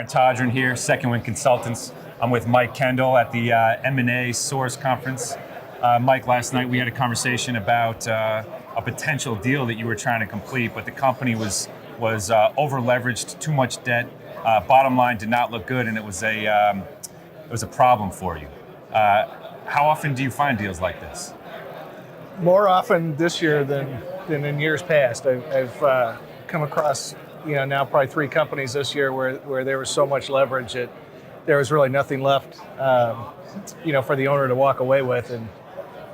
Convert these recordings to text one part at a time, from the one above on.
Todrin here, Second Wind Consultants. I'm with Mike Kendall at the M&A Source Conference. Mike, last night we had a conversation about a potential deal that you were trying to complete, but the company was over leveraged, too much debt. Bottom line did not look good, and it was a problem for you. How often do you find deals like this? More often this year than in years past. I've come across now probably 3 companies this year where there was so much leverage that there was really nothing left for the owner to walk away with,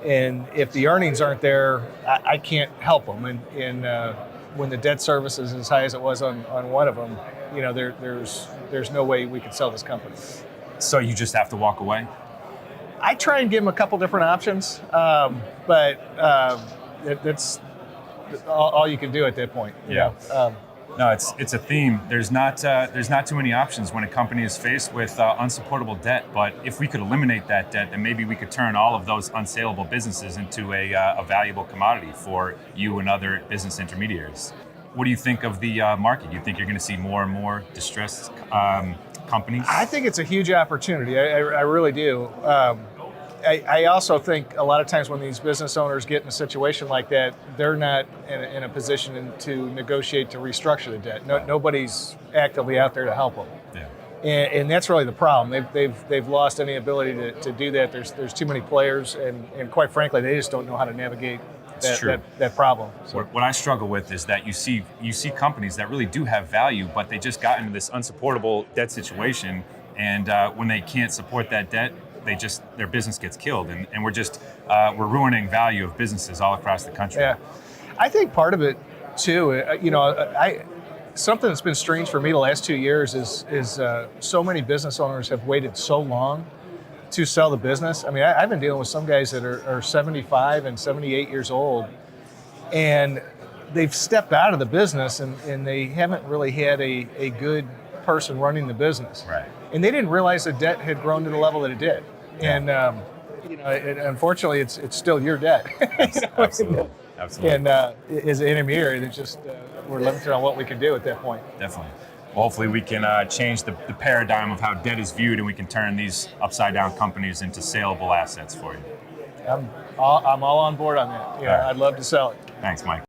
and if the earnings aren't there, I can't help them. And when the debt service is as high as it was on one of them, there's no way we could sell this company. So you just have to walk away? I try and give them a couple different options, but that's all you can do at that point. No, it's a theme. There's not too many options when a company is faced with unsupportable debt. But if we could eliminate that debt, then maybe we could turn all of those unsaleable businesses into a valuable commodity for you and other business intermediaries. What do you think of the market? Do you think you're going to see more and more distressed companies? I think it's a huge opportunity. I really do. I also think a lot of times when these business owners get in a situation like that, they're not in a position to negotiate to restructure the debt. Nobody's actively out there to help them. Yeah. And that's really the problem. They've lost any ability to do that. There's too many players, and quite frankly, they just don't know how to navigate that problem. So. What I struggle with is that you see companies that really do have value, but they just got into this unsupportable debt situation, and when they can't support that debt, their business gets killed, and we're ruining value of businesses all across the country. Yeah, I think part of it too. Something that's been strange for me the last 2 years is so many business owners have waited so long to sell the business. I mean, I've been dealing with some guys that are 75 and 78 years old, and they've stepped out of the business, and they haven't really had a good person running the business. Right. And they didn't realize the debt had grown to the level that it did. Yeah. And unfortunately, it's still your debt. Absolutely. And as an intermediary, it's just we're limited on what we can do at that point. Definitely. Well, hopefully we can change the paradigm of how debt is viewed, and we can turn these upside down companies into saleable assets for you. I'm all on board on that. I'd love to sell it. Thanks, Mike.